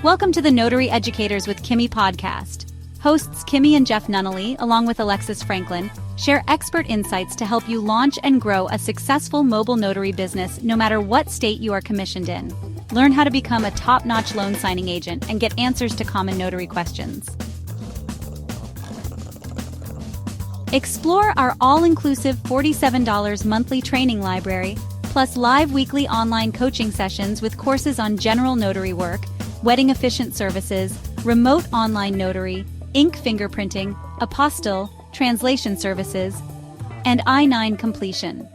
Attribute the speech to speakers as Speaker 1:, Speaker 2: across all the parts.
Speaker 1: Welcome to the Notary Educators with Kimmi Podcast. Hosts Kimmi and Jeff Nunnally, along with Alexis Franklin, share expert insights to help you launch and grow a successful mobile notary business no matter what state you are commissioned in. Learn how to become a top-notch loan signing agent and get answers to common notary questions. Explore our all-inclusive $47 monthly training library, plus live weekly online coaching sessions with courses on general notary work, wedding efficient services, remote online notary, ink fingerprinting, apostille, translation services, and I-9 completion.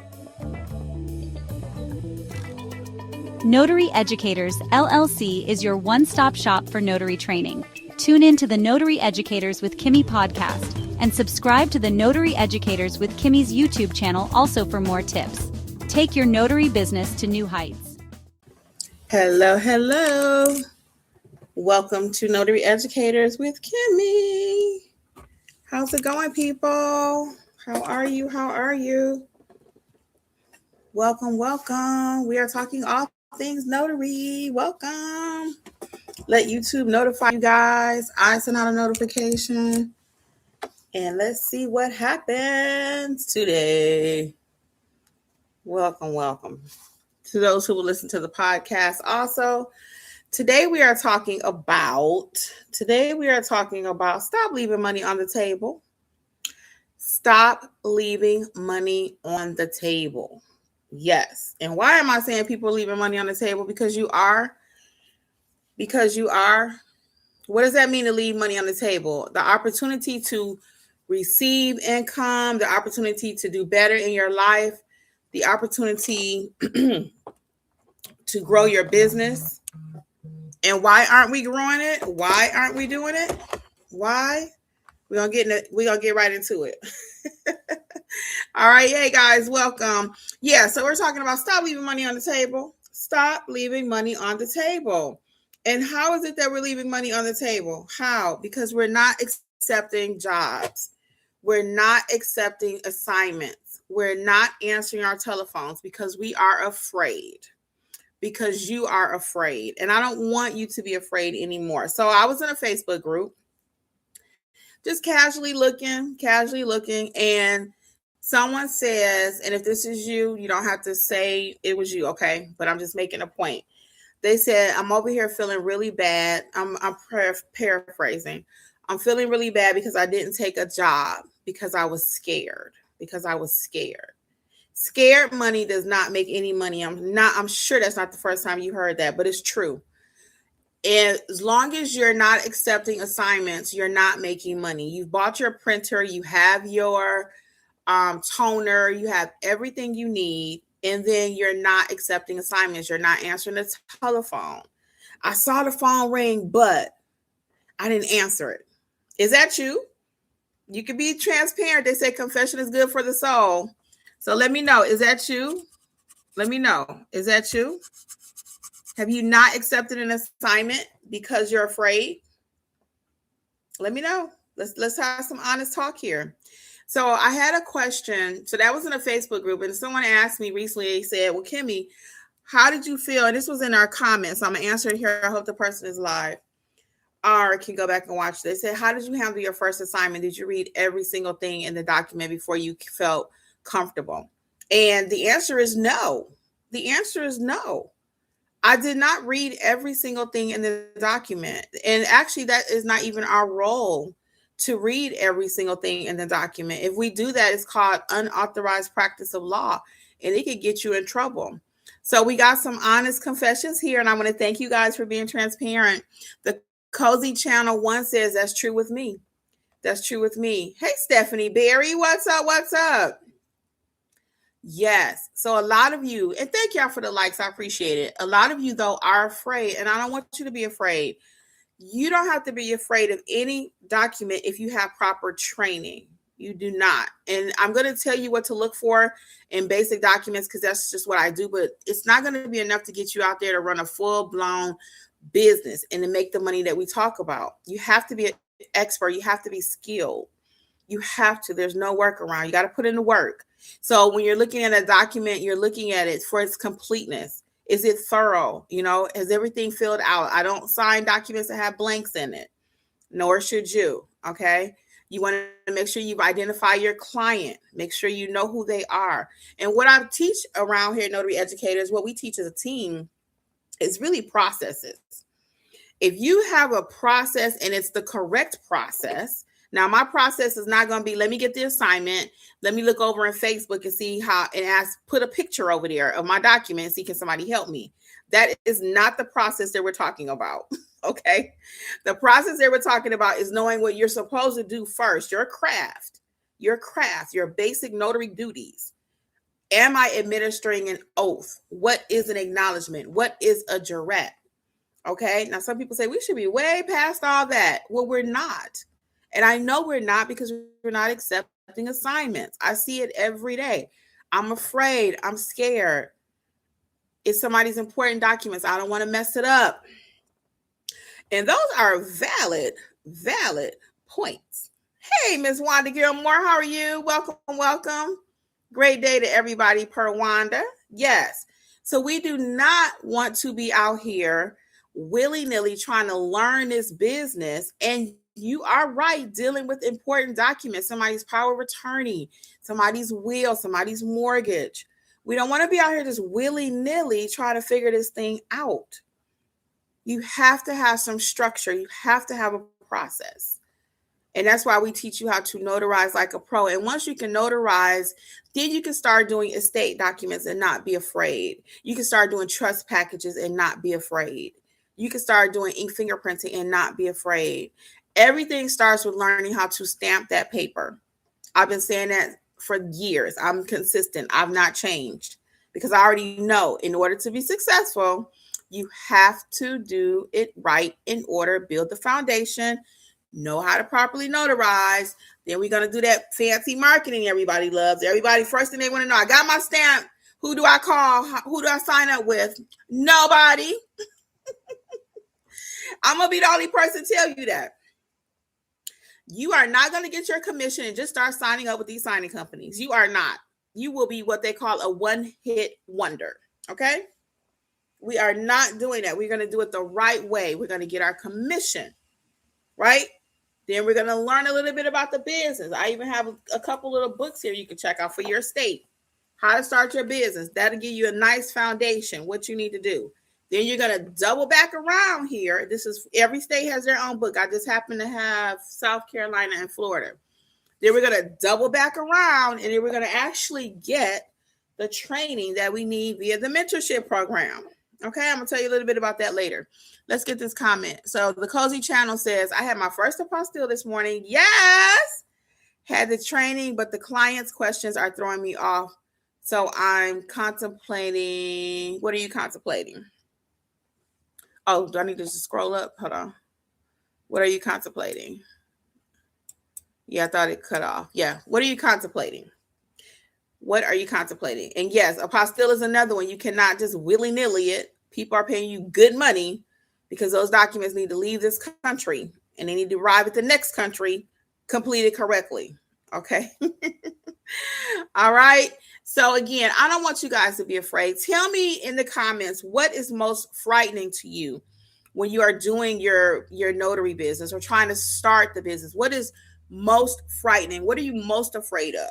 Speaker 1: Notary Educators, LLC is your one-stop shop for notary training. Tune in to the Notary Educators with Kimmi podcast and subscribe to the Notary Educators with Kimmi's YouTube channel also for more tips. Take your notary business to new heights.
Speaker 2: Hello. Welcome to Notary Educators with Kimmi. How's it going, people? How are you? Welcome. We are talking all things notary. Welcome. Let YouTube notify you guys. I send out a notification. And let's see what happens today. Welcome. To those who will listen to the podcast also. Today we are talking about stop leaving money on the table. Stop leaving money on the table. Yes. And why am I saying people are leaving money on the table? Because you are. What does that mean to leave money on the table? The opportunity to receive income, the opportunity to do better in your life, the opportunity to grow your business. And why aren't we growing it? Why aren't we doing it? Why? We're gonna get right into it. All right, hey guys, welcome. Yeah, so we're talking about stop leaving money on the table. Stop leaving money on the table. And how is it that we're leaving money on the table? How? Because we're not accepting jobs. We're not accepting assignments. We're not answering our telephones because we are afraid. Because you are afraid. And I don't want you to be afraid anymore. So I was in a Facebook group, just casually looking, and someone says, and if this is you, you don't have to say it was you, okay? But I'm just making a point. They said, I'm over here feeling really bad. I'm paraphrasing. I'm feeling really bad because I didn't take a job because I was scared. Scared money does not make any money. I'm sure that's not the first time you heard that, but it's true. And as long as you're not accepting assignments, you're not making money. You've bought your printer, you have your toner, you have everything you need, and then you're not accepting assignments. You're not answering the telephone. I saw the phone ring, but I didn't answer it. Is that you? You can be transparent. They say confession is good for the soul. So let me know. Is that you? Let me know. Is that you? Have you not accepted an assignment because you're afraid? Let me know. Let's have some honest talk here. So I had a question. So that was in a Facebook group, and someone asked me recently. They said, "Well, Kimmi, how did you feel?" And this was in our comments. So I'm gonna answer it here. I hope the person is live or can go back and watch. They said, "How did you handle your first assignment? Did you read every single thing in the document before you felt comfortable?" And the answer is no. I did not read every single thing in the document. And actually, that is not even our role to read every single thing in the document. If we do that, it's called unauthorized practice of law, and it could get you in trouble. So we got some honest confessions here, and I want to thank you guys for being transparent. The Cozy Channel 1 says, that's true with me. Hey, Stephanie Berry, what's up? Yes. So a lot of you, and thank y'all for the likes. I appreciate it. A lot of you, though, are afraid, and I don't want you to be afraid. You don't have to be afraid of any document if you have proper training. You do not. And I'm going to tell you what to look for in basic documents because that's just what I do. But it's not going to be enough to get you out there to run a full-blown business and to make the money that we talk about. You have to be an expert. You have to be skilled. You have to. There's no workaround. You got to put in the work. So when you're looking at a document, you're looking at it for its completeness. Is it thorough? Is everything filled out? I don't sign documents that have blanks in it, nor should you. Okay. You want to make sure you identify your client, make sure you know who they are. And what I teach around here, Notary Educators, what we teach as a team is really processes. If you have a process and it's the correct process, now my process is not going to be, let me get the assignment, let me look over in Facebook and see how, and put a picture over there of my document and see, can somebody help me? That is not the process that we're talking about. Okay. The process that we're talking about is knowing what you're supposed to do first, your craft, your basic notary duties. Am I administering an oath? What is an acknowledgement? What is a jurat? Okay. Now, some people say we should be way past all that. Well, we're not. And I know we're not, because we're not accepting assignments. I see it every day. I'm afraid. I'm scared. It's somebody's important documents. I don't want to mess it up. And those are valid points. Hey, Miss Wanda Gilmore, how are you? Welcome. Great day to everybody per Wanda. Yes. So we do not want to be out here willy-nilly trying to learn this business. And you are right, dealing with important documents, somebody's power of attorney, somebody's will, somebody's mortgage. We don't want to be out here just willy-nilly trying to figure this thing out. You have to have some structure. You have to have a process. And that's why we teach you how to notarize like a pro. And once you can notarize, then you can start doing estate documents and not be afraid. You can start doing trust packages and not be afraid. You can start doing ink fingerprinting and not be afraid. Everything starts with learning how to stamp that paper. I've been saying that for years. I'm consistent. I've not changed, because I already know in order to be successful, you have to do it right in order to build the foundation, know how to properly notarize. Then we're going to do that fancy marketing everybody loves. Everybody, first thing they want to know, I got my stamp. Who do I call? Who do I sign up with? Nobody. I'm going to be the only person to tell you that. You are not going to get your commission and just start signing up with these signing companies. You are not. You will be what they call a one-hit wonder. Okay? We are not doing that. We're going to do it the right way. We're going to get our commission, right? Then we're going to learn a little bit about the business. I even have a couple little books here you can check out for your state. How to start your business. That'll give you a nice foundation, what you need to do. Then you're going to double back around here. This is, every state has their own book. I just happen to have South Carolina and Florida. Then we're going to double back around, and then we're going to actually get the training that we need via the mentorship program. Okay, I'm going to tell you a little bit about that later. Let's get this comment. So the Cozy Channel says, I had my first apostille this morning. Yes! Had the training, but the client's questions are throwing me off. So I'm contemplating. What are you contemplating? Oh, do I need to just scroll up? Hold on. What are you contemplating? Yeah, I thought it cut off. Yeah. What are you contemplating? What are you contemplating? And yes, apostille is another one. You cannot just willy-nilly it. People are paying you good money because those documents need to leave this country and they need to arrive at the next country completed correctly. Okay. All right. So again, I don't want you guys to be afraid. Tell me in the comments, what is most frightening to you when you are doing your notary business or trying to start the business? What is most frightening? What are you most afraid of?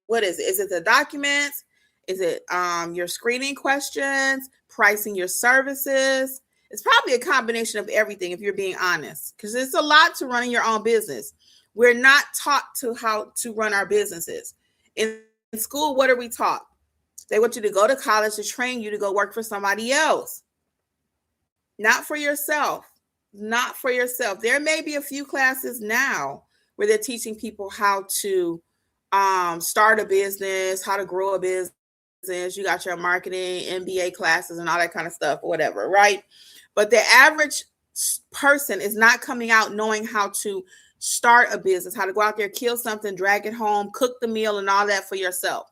Speaker 2: What is it? Is it the documents? Is it your screening questions, pricing your services? It's probably a combination of everything, if you're being honest, because it's a lot to running your own business. We're not taught to how to run our businesses. In school, what are we taught? They want you to go to college to train you to go work for somebody else. Not for yourself. Not for yourself. There may be a few classes now where they're teaching people how to start a business, how to grow a business. You got your marketing, MBA classes and all that kind of stuff, or whatever, right? But the average person is not coming out knowing how to start a business, how to go out there, kill something, drag it home, cook the meal and all that for yourself.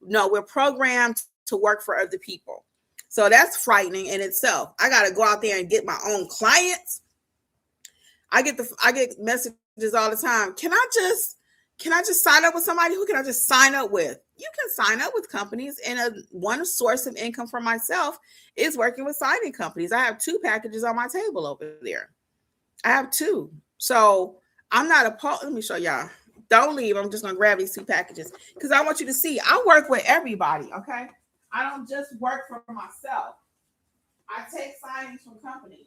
Speaker 2: No, we're programmed to work for other people. So that's frightening in itself. I got to go out there and get my own clients. I get messages all the time. Can I just can I just sign up with somebody? Who can I just sign up with? You can sign up with companies, and one source of income for myself is working with signing companies. I have 2 packages on my table over there. I have 2. So I'm not opposed. Let me show y'all. Don't leave. I'm just going to grab these 2 packages because I want you to see I work with everybody, okay? I don't just work for myself. I take signings from companies.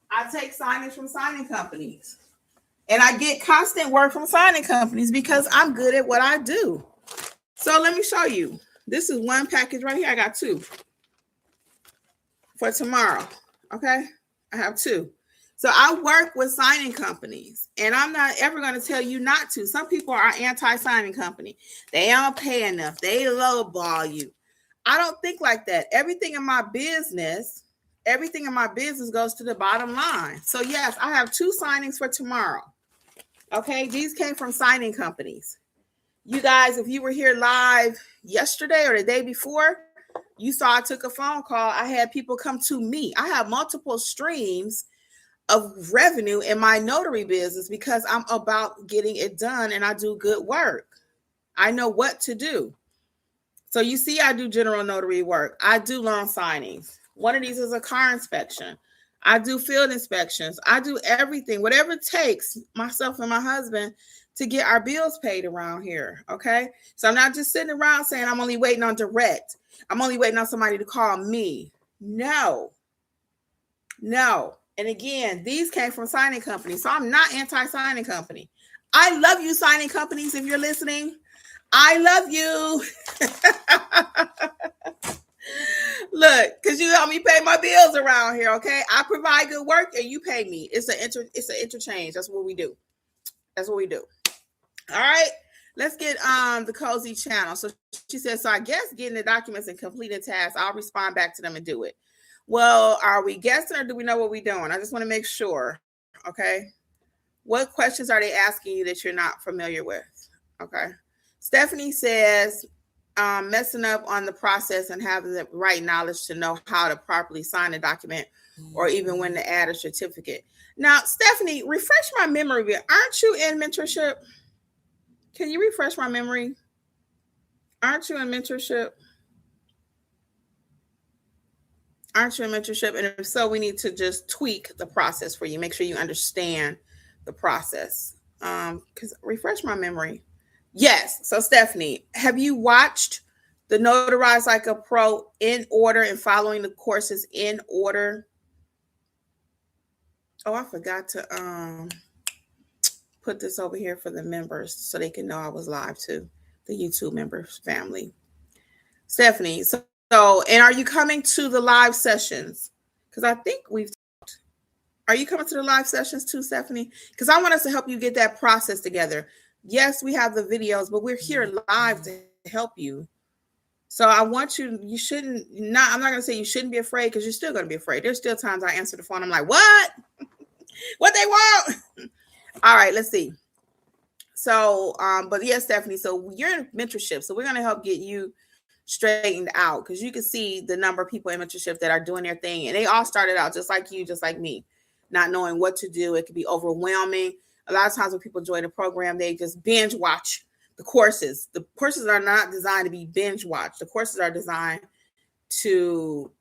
Speaker 2: I take signings from signing companies. And I get constant work from signing companies because I'm good at what I do. So let me show you. This is 1 package right here. I got 2 for tomorrow. Okay. I have 2. So I work with signing companies, and I'm not ever going to tell you not to. Some people are anti-signing company. They don't pay enough. They lowball you. I don't think like that. Everything in my business goes to the bottom line. So yes, I have 2 signings for tomorrow. Okay, these came from signing companies. You guys, if you were here live yesterday or the day before, you saw I took a phone call. I had people come to me. I have multiple streams of revenue in my notary business because I'm about getting it done and I do good work. I know what to do. So you see, I do general notary work. I do loan signings. One of these is a car inspection. I do field inspections. I do everything, whatever it takes, myself and my husband, to get our bills paid around here. Okay. So I'm not just sitting around saying I'm only waiting on direct. I'm only waiting on somebody to call me. No. And again, these came from signing companies. So I'm not anti-signing company. I love you, signing companies. If you're listening, I love you. Look, because you help me pay my bills around here, okay? I provide good work and you pay me. It's an interchange. That's what we do. All right. Let's get the cozy channel. So she says, so I guess getting the documents and completing tasks, I'll respond back to them and do it. Well, are we guessing or do we know what we're doing? I just want to make sure. Okay. What questions are they asking you that you're not familiar with? Okay. Stephanie says, messing up on the process and having the right knowledge to know how to properly sign a document or even when to add a certificate. Now, Stephanie, refresh my memory. Aren't you in mentorship? Can you refresh my memory? Aren't you in mentorship? And if so, we need to just tweak the process for you. Make sure you understand the process. Because refresh my memory. Yes. So Stephanie, have you watched the Notarize Like a Pro in order and following the courses in order? Oh, I forgot to put this over here for the members so they can know I was live too. The YouTube members family. Stephanie, so and are you coming to the live sessions? Because I think are you coming to the live sessions too, Stephanie? Because I want us to help you get that process together. Yes, we have the videos, but we're here live to help you. So I want I'm not going to say you shouldn't be afraid because you're still going to be afraid. There's still times I answer the phone. I'm like, what? What they want? All right, let's see. So, but yes, Stephanie, so you're in mentorship. So we're going to help get you straightened out because you can see the number of people in mentorship that are doing their thing. And they all started out just like you, just like me, not knowing what to do. It could be overwhelming. A lot of times when people join a program, they just binge watch the courses. The courses are not designed to be binge watched. The courses are designed to,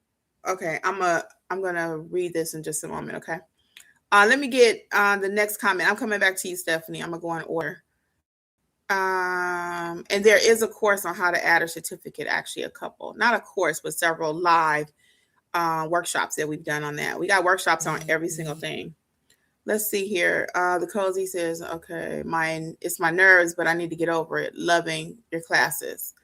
Speaker 2: okay, I'm going to read this in just a moment. Okay. Let me get the next comment. I'm coming back to you, Stephanie. I'm going to go in order. And there is a course on how to add a certificate, actually a couple, not a course, but several live workshops that we've done on that. We got workshops on every single thing. Let's see here. The cozy says, okay, it's my nerves, but I need to get over it. Loving your classes.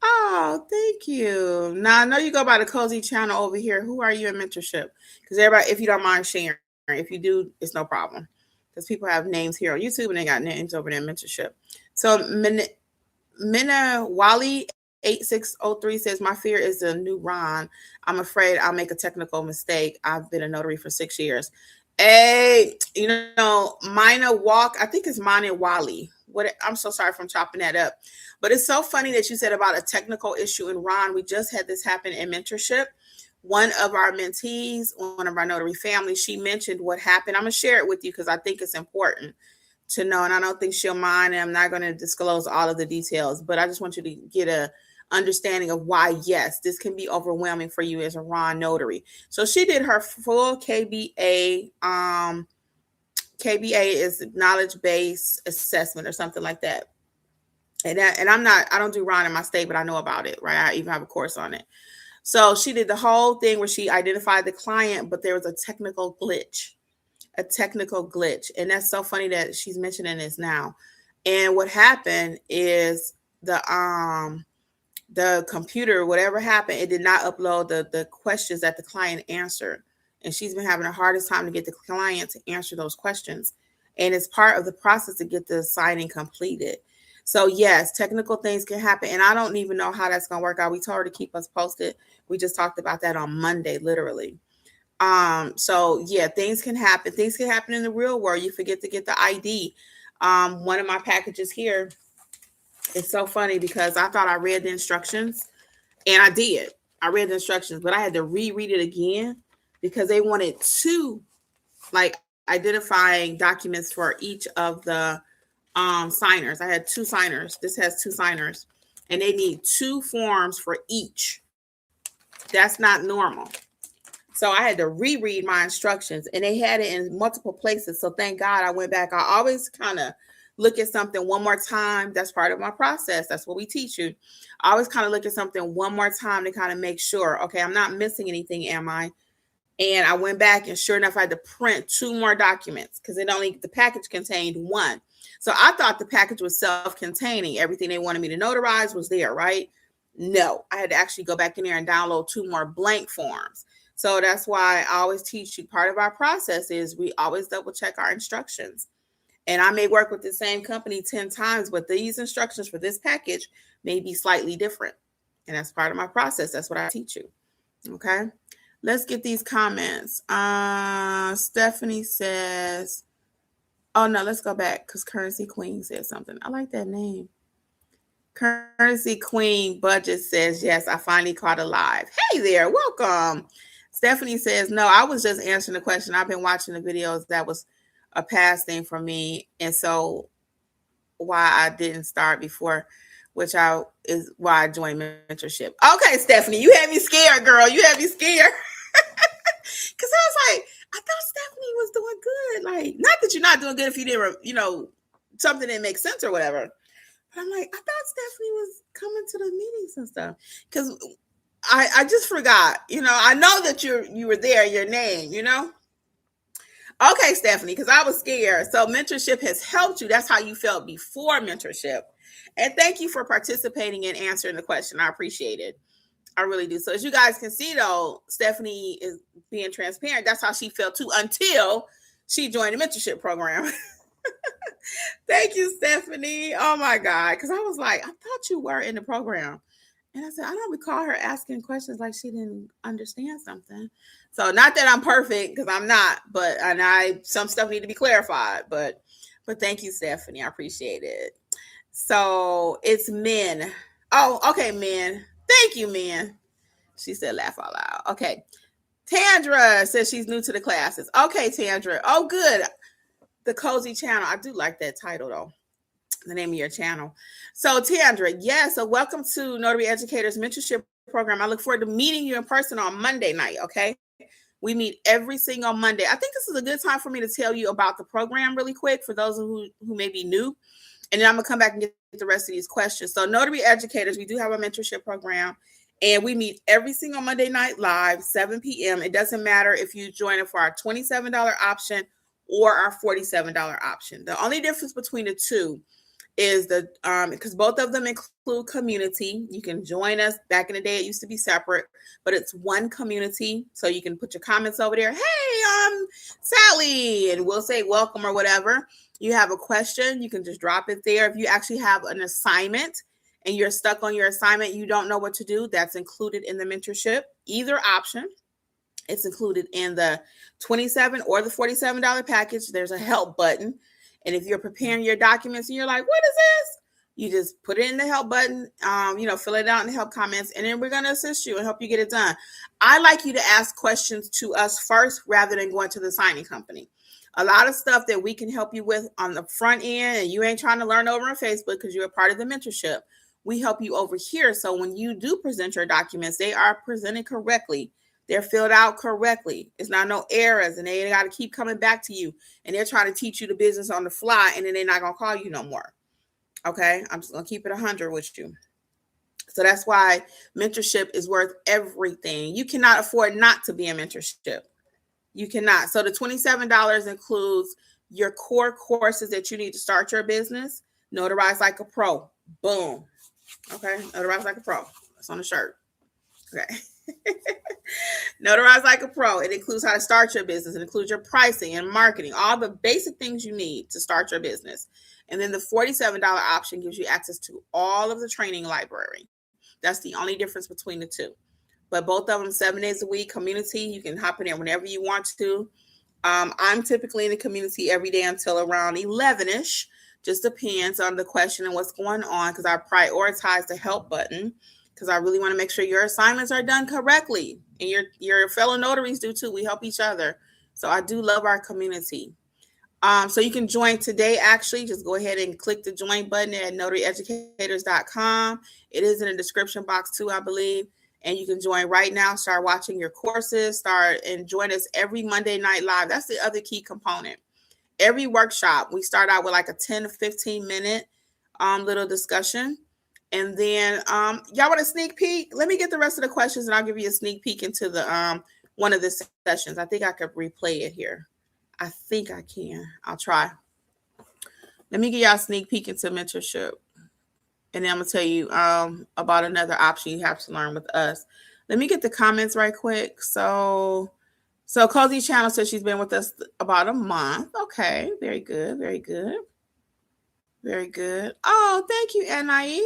Speaker 2: Oh, thank you. Now I know you go by the cozy channel over here. Who are you in mentorship? Because everybody, if you don't mind sharing, if you do, it's no problem. Because people have names here on YouTube and they got names over there in mentorship. So Minna Wally 8603 says, my fear is the new Ron. I'm afraid I'll make a technical mistake. I've been a notary for 6 years. Hey, Mina Walk, I think it's Mina Wally. I'm so sorry if I'm chopping that up. But it's so funny that you said about a technical issue in Ron. We just had this happen in mentorship. One of our mentees, one of our notary family, she mentioned what happened. I'm going to share it with you because I think it's important to know, and I don't think she'll mind, and I'm not going to disclose all of the details, but I just want you to get a understanding of why, yes, this can be overwhelming for you as a raw notary. So she did her full KBA. KBA is knowledge-based assessment or something like that. And I don't do RON in my state, but I know about it, right? I even have a course on it. So she did the whole thing where she identified the client, but there was a technical glitch. And that's so funny that she's mentioning this now. And what happened is the computer, whatever happened, it did not upload the questions that the client answered. And she's been having the hardest time to get the client to answer those questions. And it's part of the process to get the signing completed. So yes, technical things can happen. And I don't even know how that's going to work out. We told her to keep us posted. We just talked about that on Monday, literally. So yeah, things can happen. Things can happen in the real world. You forget to get the ID. One of my packages here, it's so funny because I thought I read the instructions, and I did. I read the instructions, but I had to reread it again because they wanted two, like, identifying documents for each of the signers. I had two signers. This has two signers, and they need two forms for each. That's not normal. So I had to reread my instructions, and they had it in multiple places. So thank God I went back. I always kind of look at something one more time. That's part of my process. That's what we teach you. I always kind of look at something one more time to kind of make sure, okay, I'm not missing anything, am I? And I went back, and sure enough, I had to print two more documents because the package contained one. So I thought the package was self-containing. Everything they wanted me to notarize was there, right? No, I had to actually go back in there and download two more blank forms. So that's why I always teach you, part of our process is we always double check our instructions. And I may work with the same company 10 times, but these instructions for this package may be slightly different. And that's part of my process. That's what I teach you. Okay. Let's get these comments. Stephanie says, oh no, let's go back because Currency Queen said something. I like that name. Currency Queen Budget says, yes, I finally caught a live. Hey there, welcome. Stephanie says, no, I was just answering the question. I've been watching the videos. That was a past thing for me. And so why I didn't start before, is why I joined mentorship. Okay, Stephanie, you had me scared, girl. You had me scared. Because I was like, I thought Stephanie was doing good. Like, not that you're not doing good if you didn't, something didn't make sense or whatever. But I'm like, I thought Stephanie was coming to the meetings and stuff. Because I just forgot, I know that you were there, your name, Okay, Stephanie, because I was scared. So mentorship has helped you. That's how you felt before mentorship. And thank you for participating and answering the question. I appreciate it. I really do. So as you guys can see, though, Stephanie is being transparent. That's how she felt too until she joined the mentorship program. Thank you, Stephanie. Oh, my God. Because I was like, I thought you were in the program. And I said, I don't recall her asking questions like she didn't understand something. So not that I'm perfect, because I'm not, but some stuff need to be clarified. But thank you, Stephanie. I appreciate it. So it's men. Oh, okay, men. Thank you, men. She said laugh out loud. Okay. Tandra says she's new to the classes. Okay, Tandra. Oh, good. The Cozy Channel. I do like that title, though. The name of your channel. So Tandra, so welcome to Notary Educators Mentorship Program. I look forward to meeting you in person on Monday night, okay? We meet every single Monday. I think this is a good time for me to tell you about the program really quick for those who may be new. And then I'm going to come back and get the rest of these questions. So Notary Educators, we do have a mentorship program, and we meet every single Monday night live, 7 p.m. It doesn't matter if you join it for our $27 option or our $47 option. The only difference between the two is because both of them include community. You can join us. Back in the day, it used to be separate, but it's one community. So you can put your comments over there. Hey, I'm Sally, and we'll say welcome or whatever. You have a question, you can just drop it there. If you actually have an assignment and you're stuck on your assignment, you don't know what to do, that's included in the mentorship. Either option, it's included in the $27 or the $47 package. There's a help button. And if you're preparing your documents and you're like, what is this? You just put it in the help button, fill it out in the help comments, and then we're going to assist you and help you get it done. I like you to ask questions to us first rather than going to the signing company. A lot of stuff that we can help you with on the front end, and you ain't trying to learn over on Facebook because you're a part of the mentorship. We help you over here. So when you do present your documents, they are presented correctly. They're filled out correctly. It's not no errors, and they got to keep coming back to you. And they're trying to teach you the business on the fly, and then they're not going to call you no more. Okay? I'm just going to keep it 100 with you. So that's why mentorship is worth everything. You cannot afford not to be in mentorship. You cannot. So the $27 includes your core courses that you need to start your business. Notarize like a pro. Boom. Okay. Notarize like a pro. That's on the shirt. Okay. Notarize like a pro. It includes how to start your business. It includes your pricing and marketing, all the basic things you need to start your business. And then the $47 option gives you access to all of the training library. That's the only difference between the two. But both of them 7 days a week, community. You can hop in there whenever you want to. I'm typically in the community every day until around 11ish. Just depends on the question and what's going on, because I prioritize the help button because I really want to make sure your assignments are done correctly. And your fellow notaries do too. We help each other. So I do love our community. So you can join today, actually. Just go ahead and click the join button at notaryeducators.com. It is in the description box too, I believe. And you can join right now, start watching your courses, and join us every Monday night live. That's the other key component. Every workshop, we start out with like a 10 to 15 minute little discussion. And then y'all want a sneak peek? Let me get the rest of the questions and I'll give you a sneak peek into the one of the sessions. I think I could replay it here. I think I can. I'll try. Let me give y'all a sneak peek into mentorship. And then I'm going to tell you about another option you have to learn with us. Let me get the comments right quick. So Cozy Channel says she's been with us about a month. Okay. Very good. Very good. Very good. Oh, thank you, Anais.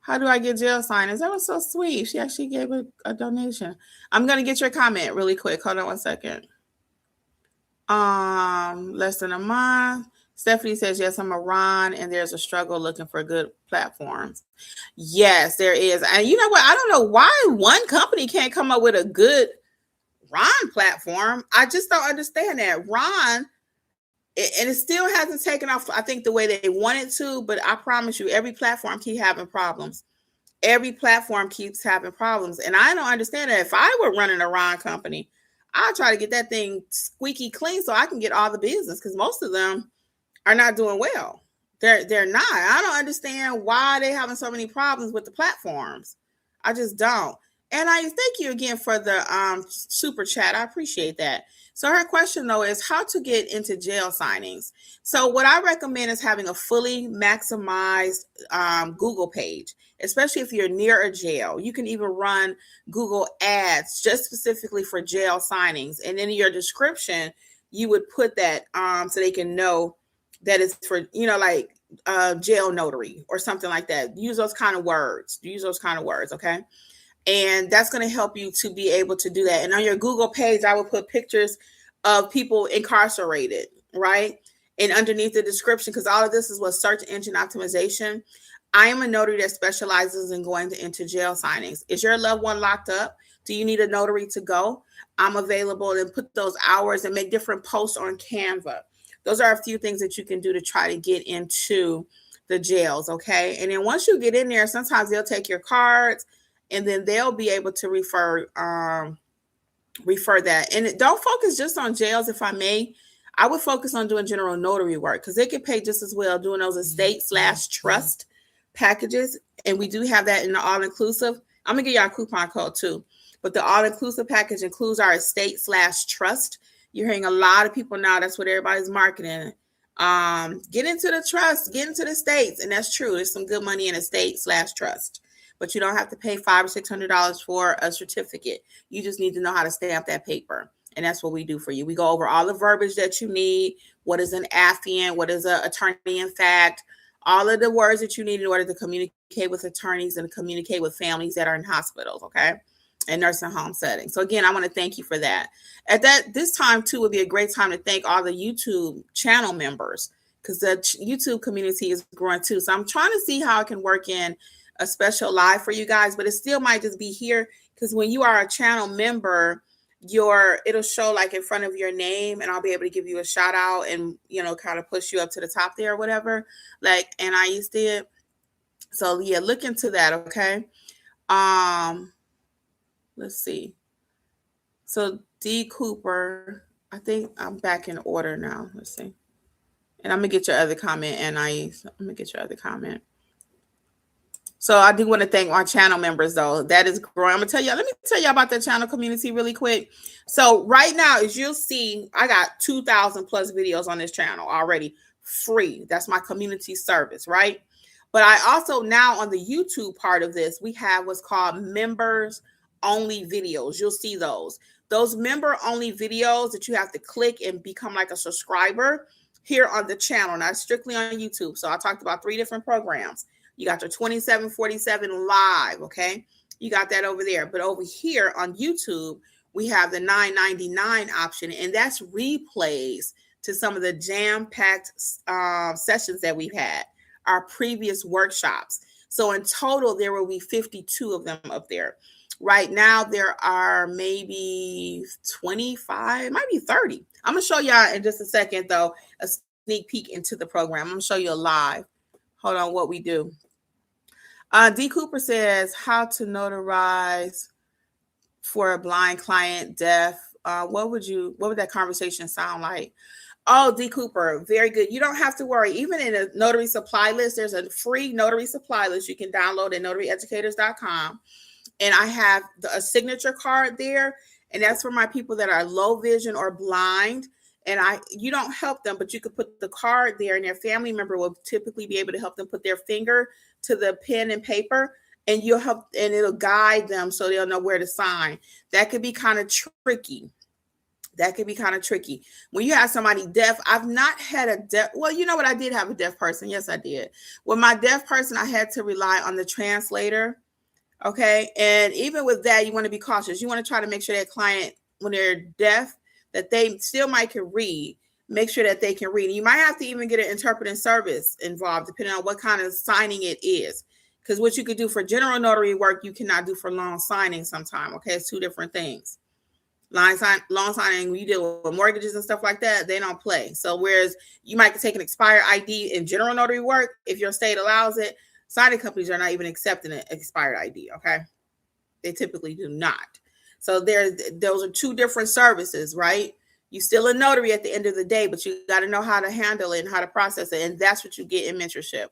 Speaker 2: How do I get jail signers? That was so sweet. She actually gave a donation. I'm going to get your comment really quick. Hold on one second. Less than a month. Stephanie says, yes, I'm a Ron, and there's a struggle looking for good platforms. Yes, there is. And you know what? I don't know why one company can't come up with a good Ron platform. I just don't understand that. Ron, and it still hasn't taken off, I think, the way they want it to, but I promise you, every platform keeps having problems. Every platform keeps having problems. And I don't understand that. If I were running a Ron company, I'd try to get that thing squeaky clean so I can get all the business, because most of them are not doing well. They're not. I don't understand why they're having so many problems with the platforms. I just don't. And I thank you again for the super chat. I appreciate that. So her question, though, is how to get into jail signings. So what I recommend is having a fully maximized Google page, especially if you're near a jail. You can even run Google ads just specifically for jail signings. And in your description, you would put that so they can know that it's for, like jail notary or something like that. Use those kind of words. Okay? And that's going to help you to be able to do that. And on your Google page, I will put pictures of people incarcerated, right? And underneath the description, because all of this is what search engine optimization. I am a notary that specializes in going into jail signings. Is your loved one locked up? Do you need a notary to go? I'm available, and put those hours and make different posts on Canva. Those are a few things that you can do to try to get into the jails, okay? And then once you get in there, sometimes they'll take your cards, and then they'll be able to refer that. And don't focus just on jails, if I may. I would focus on doing general notary work, because they could pay just as well doing those estate/trust packages. And we do have that in the all-inclusive. I'm going to give y'all a coupon code too. But the all-inclusive package includes our estate/trust. You're hearing a lot of people now. That's what everybody's marketing. Get into the trust, get into the states. And that's true. There's some good money in estate/trust. But you don't have to pay $500 or $600 for a certificate. You just need to know how to stamp that paper. And that's what we do for you. We go over all the verbiage that you need. What is an affiant? What is an attorney in fact? All of the words that you need in order to communicate with attorneys and communicate with families that are in hospitals, okay? And nursing home settings. So again, I want to thank you for that. This time too would be a great time to thank all the YouTube channel members, because the YouTube community is growing too. So I'm trying to see how I can work in a special live for you guys, but it still might just be here, because when you are a channel member, it'll show like in front of your name, and I'll be able to give you a shout out and, kind of push you up to the top there or whatever, like Anais did. So yeah, look into that. Okay. Let's see. So D Cooper, I think I'm back in order now. Let's see. And I'm gonna get your other comment, Anais. I'm gonna get your other comment. So I do want to thank my channel members, though. That is growing. Let me tell you about the channel community really quick. So right now, as you'll see, I got 2,000 plus videos on this channel already free. That's my community service, right? But I also now on the YouTube part of this, we have what's called members only videos. You'll see those member only videos that you have to click and become like a subscriber here on the channel. Now, strictly on YouTube. So I talked about 3 different programs. You got your 2747 live, okay? You got that over there. But over here on YouTube, we have the $9.99 option, and that's replays to some of the jam-packed sessions that we've had, our previous workshops. So in total, there will be 52 of them up there. Right now, there are maybe 25, might be 30. I'm going to show y'all in just a second, though, a sneak peek into the program. I'm going to show you a live. Hold on, what we do. D. Cooper says, how to notarize for a blind client, deaf. What would that conversation sound like? Oh, D. Cooper, very good. You don't have to worry. Even in a notary supply list, there's a free notary supply list you can download at notaryeducators.com. And I have a signature card there. And that's for my people that are low vision or blind. And you don't help them, but you could put the card there, and their family member will typically be able to help them put their finger to the pen and paper, and you'll help, and it'll guide them so they'll know where to sign. That could be kind of tricky. When you have somebody deaf, I've not had a deaf. Well, you know what? I did have a deaf person. Yes, I did. With my deaf person, I had to rely on the translator. Okay. And even with that, you want to be cautious. You want to try to make sure that client, when they're deaf, that they still might can read, make sure that they can read. And you might have to even get an interpreting service involved, depending on what kind of signing it is. Because what you could do for general notary work, you cannot do for loan signing sometime. Okay, it's 2 different things. Loan signing, when you deal with mortgages and stuff like that, they don't play. So whereas you might take an expired ID in general notary work, if your state allows it, signing companies are not even accepting an expired ID. Okay, they typically do not. So those are 2 different services, right? You still a notary at the end of the day, but you got to know how to handle it and how to process it. And that's what you get in mentorship.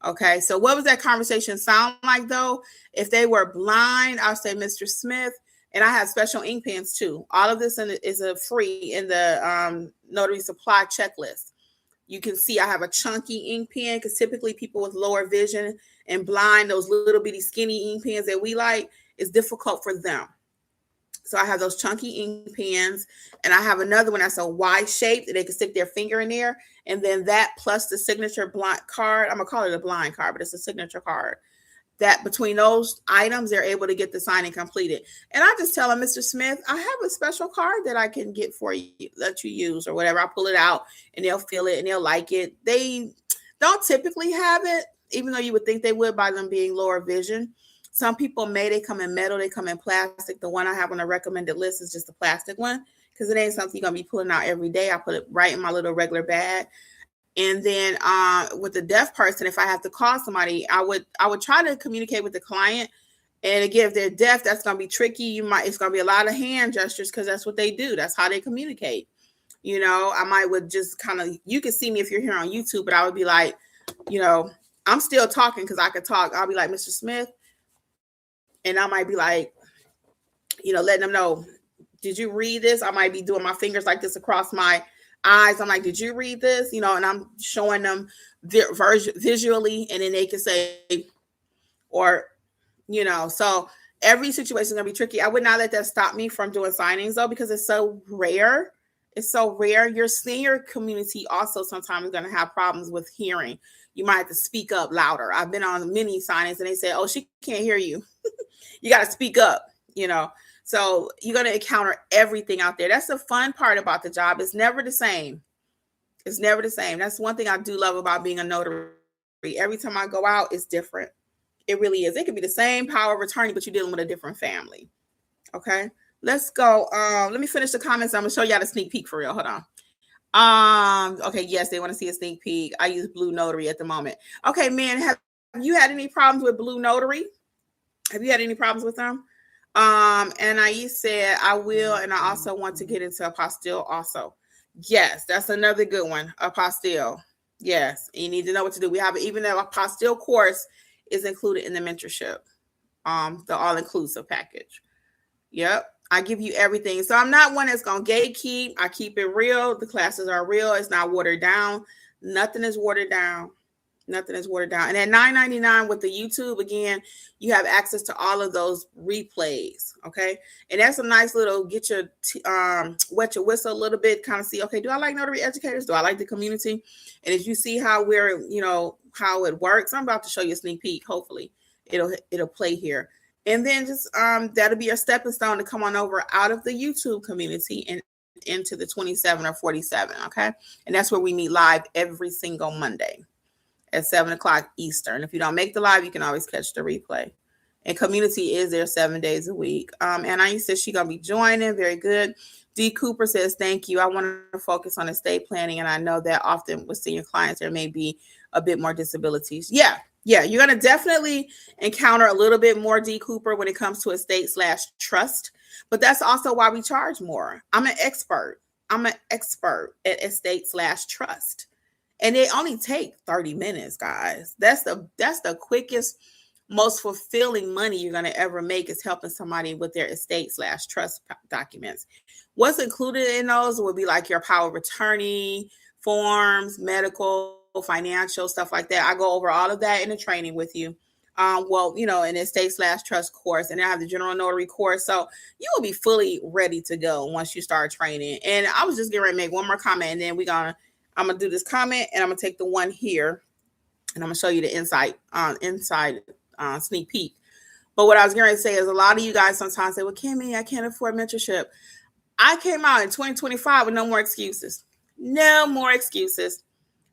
Speaker 2: Okay. So what was that conversation sound like, though? If they were blind, I'll say Mr. Smith, and I have special ink pens too. All of this is a free in the notary supply checklist. You can see I have a chunky ink pen, because typically people with lower vision and blind, those little bitty skinny ink pens that we like, is difficult for them. So I have those chunky ink pens, and I have another one that's a Y shape that they can stick their finger in there. And then that plus the signature blind card, I'm going to call it a blind card, but it's a signature card. That between those items, they're able to get the signing completed. And I just tell them, Mr. Smith, I have a special card that I can get for you, that you use or whatever. I pull it out and they'll feel it and they'll like it. They don't typically have it, even though you would think they would by them being lower vision. Some people they come in metal, they come in plastic. The one I have on the recommended list is just a plastic one, because it ain't something you're going to be pulling out every day. I put it right in my little regular bag. And then with the deaf person, if I have to call somebody, I would try to communicate with the client. And again, if they're deaf, that's going to be tricky. It's going to be a lot of hand gestures, because that's what they do. That's how they communicate. I would just kind of, you can see me if you're here on YouTube, but I would be like, I'm still talking because I could talk. I'll be like, Mr. Smith. And I might be like, letting them know, did you read this? I might be doing my fingers like this across my eyes. I'm like, did you read this? And I'm showing them visually, and then they can say, or, so every situation is going to be tricky. I would not let that stop me from doing signings, though, because it's so rare. It's so rare. Your senior community also sometimes is going to have problems with hearing. You might have to speak up louder. I've been on many signings and they say, oh, she can't hear you. You got to speak up, So you're going to encounter everything out there. That's the fun part about the job. It's never the same. It's never the same. That's one thing I do love about being a notary. Every time I go out, it's different. It really is. It could be the same power of attorney, but you're dealing with a different family. Okay. Let's go. Let me finish the comments. I'm gonna show y'all the sneak peek for real. Hold on. Okay, yes, they want to see a sneak peek. I use Blue Notary at the moment. Okay, man, have you had any problems with Blue Notary? Have you had any problems with them? And I said I will, and I also want to get into apostille also. Yes, that's another good one. Apostille. Yes, you need to know what to do. We have even the apostille course is included in the mentorship, the all-inclusive package. Yep. I give you everything. So I'm not one that's going to gatekeep. I keep it real. The classes are real. It's not watered down. Nothing is watered down. Nothing is watered down. And at $9.99 with the YouTube, again, you have access to all of those replays. Okay. And that's a nice little get your wet your whistle a little bit, kind of see, okay, do I like Notary Educators? Do I like the community? And as you see how how it works, I'm about to show you a sneak peek. Hopefully it'll play here. And then just that'll be your stepping stone to come on over out of the YouTube community and into the 27 or 47. Okay. And that's where we meet live every single Monday at 7:00 Eastern. If you don't make the live, you can always catch the replay. And community is there 7 days a week. And I said she's going to be joining. Very good. D. Cooper says, thank you. I want to focus on estate planning. And I know that often with senior clients, there may be a bit more disabilities. Yeah, you're going to definitely encounter a little bit more, D. Cooper, when it comes to estate/trust. But that's also why we charge more. I'm an expert at estate/trust. And they only take 30 minutes, guys. That's the quickest, most fulfilling money you're going to ever make is helping somebody with their estate/trust documents. What's included in those would be like your power of attorney, forms, medical, financial, stuff like that. I go over all of that in the training with you. In the estate/trust course, and I have the general notary course. So you will be fully ready to go once you start training. And I was just getting ready to make one more comment, and then I'm going to do this comment, and I'm going to take the one here, and I'm going to show you the inside sneak peek. But what I was going to say is a lot of you guys sometimes say, well, Kimmi, I can't afford mentorship. I came out in 2025 with no more excuses. No more excuses.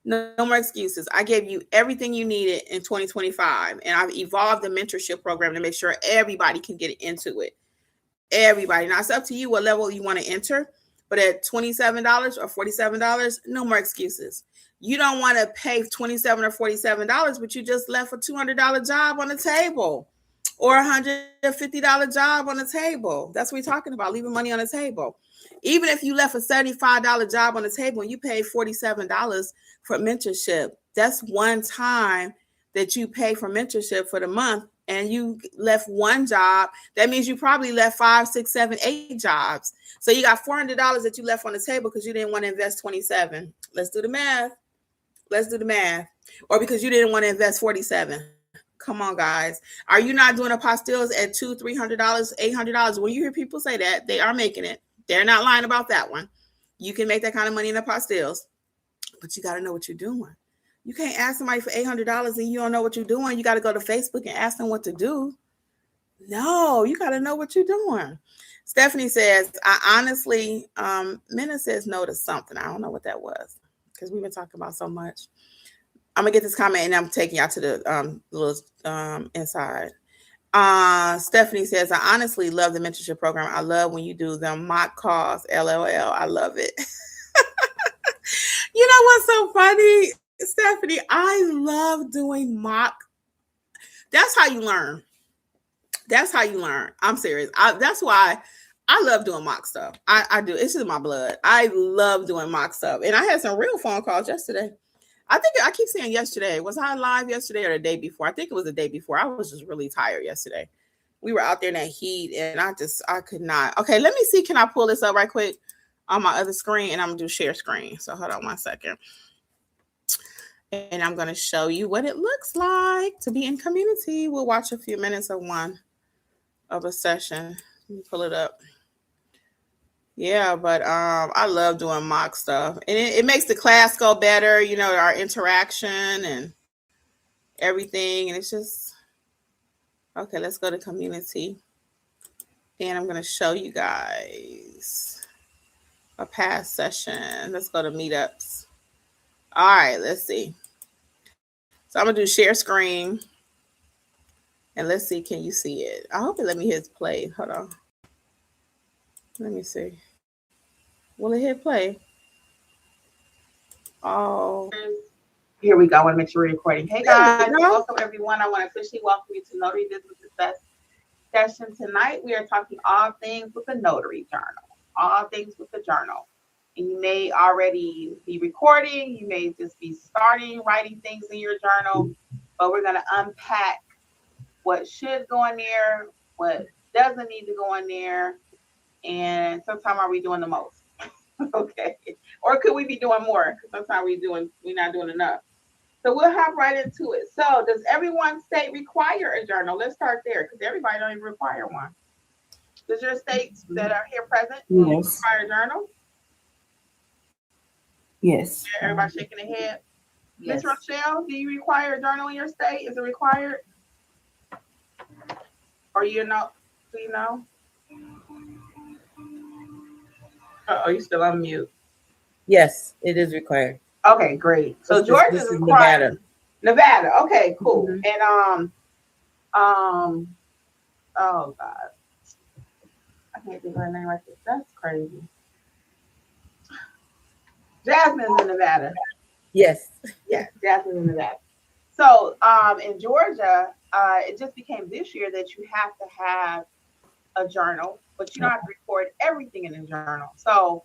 Speaker 2: No more excuses. I gave you everything you needed in 2025, and I've evolved the mentorship program to make sure everybody can get into it. Everybody. Now, it's up to you what level you want to enter. But at $27 or $47, no more excuses. You don't want to pay $27 or $47, but you just left a $200 job on the table or a $150 job on the table. That's what we're talking about, leaving money on the table. Even if you left a $75 job on the table and you paid $47 for mentorship, that's one time that you pay for mentorship for the month, and you left one job. That means you probably left 5, 6, 7, 8 jobs. So you got $400 that you left on the table because you didn't want to invest 27. Let's do the math. Or because you didn't want to invest 47. Come on, guys. Are you not doing apostilles at $200, $300, $800? When you hear people say that, they are making it. They're not lying about that one. You can make that kind of money in apostilles, but you got to know what you're doing. You can't ask somebody for $800 and you don't know what you're doing. You got to go to Facebook and ask them what to do. No, you got to know what you're doing. Stephanie says, I honestly, Minna says no to something. I don't know what that was because we've been talking about so much. I'm going to get this comment and I'm taking y'all to the little inside. Stephanie says, I honestly love the mentorship program. I love when you do them mock calls. LOL. I love it. You know what's so funny, Stephanie? I love doing mock. That's how you learn. I'm serious. That's why I love doing mock stuff. I do. It's just my blood. I love doing mock stuff. And I had some real phone calls yesterday. I keep saying yesterday. Was I live yesterday or the day before? I think it was the day before. I was just really tired yesterday. We were out there in that heat and I could not. Okay, let me see. Can I pull this up right quick on my other screen? And I'm going to do share screen. So hold on 1 second. And I'm going to show you what it looks like to be in community. We'll watch a few minutes of a session. Let me pull it up. Yeah, but I love doing mock stuff. And it makes the class go better, our interaction and everything. And it's just, okay, let's go to community. And I'm going to show you guys a past session. Let's go to meetups. All right, let's see. So I'm going to do share screen. And let's see, can you see it? I hope it let me hit play. Hold on. Let me see. Will it hit play? Oh.
Speaker 3: Here we go. I want to make sure we're recording. Hey guys, welcome everyone. I want to officially welcome you to Notary Business Success Session. Tonight we are talking all things with the Notary Journal. All things with the journal. And you may already be recording, you may just be starting writing things in your journal, but we're going to unpack what should go in there, what doesn't need to go in there, and sometimes are we doing the most? Okay. Or could we be doing more? Because sometimes we're not doing enough. So we'll hop right into it. So does everyone state require a journal? Let's start there because everybody don't even require one. Does your states that are here present require a journal?
Speaker 4: Yes.
Speaker 3: Everybody shaking their head. Yes. Ms. Rochelle, do you require a journal in your state? Is it required? Or do you know? Oh, you still on mute?
Speaker 4: Yes, it is required.
Speaker 3: Okay, great. So Georgia is required. Nevada. Okay, cool.
Speaker 4: Mm-hmm.
Speaker 3: And oh God, I can't think of her name right there. That's crazy. Jasmine's in Nevada.
Speaker 4: Yes.
Speaker 3: Yeah, Jasmine's in Nevada. So in Georgia, it just became this year that you have to have a journal, but you don't have to record everything in the journal. So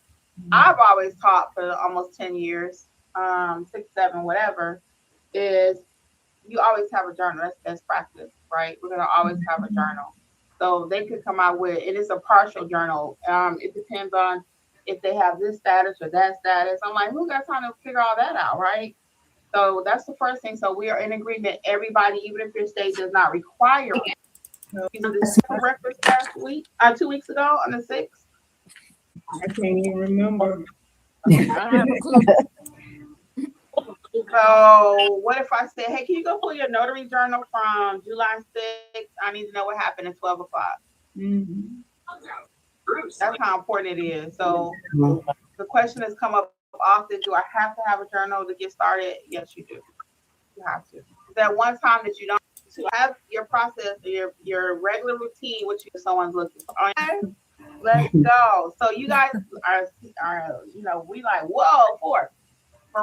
Speaker 3: I've always taught for almost 10 years, 6, 7, whatever, is you always have a journal. That's best practice, right? We're going to always have a journal. So they could come out with, it is a partial journal. It depends on if they have this status or that status. I'm like, who got time to figure all that out, right? So that's the first thing. So we are in agreement. Everybody, even if your state does not require it. This breakfast last week, 2 weeks ago on the 6th.
Speaker 4: I can't even remember.
Speaker 3: So what if I said, hey, can you go pull your notary journal from July 6th? I need to know what happened at 12 o'clock.
Speaker 4: Mm-hmm.
Speaker 3: That's how important it is. So the question has come up often, do I have to have a journal to get started? Yes, you do. You have to. That one time that you don't to have your process, your regular routine, which someone's looking for. Okay, let's go. So you guys are we like, whoa, for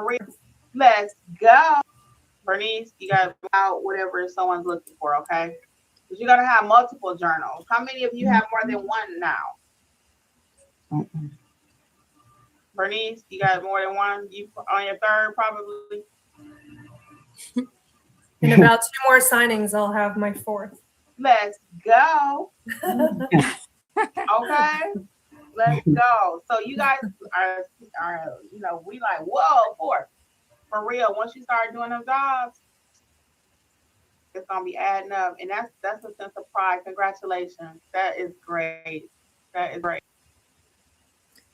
Speaker 3: real. Let's go. Bernice, you got out whatever someone's looking for, okay? Because you're gonna have multiple journals. How many of you have more than one now?
Speaker 4: Mm-mm.
Speaker 3: Bernice, you got more than one? You on your third, probably?
Speaker 5: In about 2 more signings, I'll have my 4th.
Speaker 3: Let's go. Okay, let's go. So you guys are we like, whoa, for real. Once you start doing them jobs, it's gonna be adding up, and that's a sense of pride. Congratulations, that is great. That is great.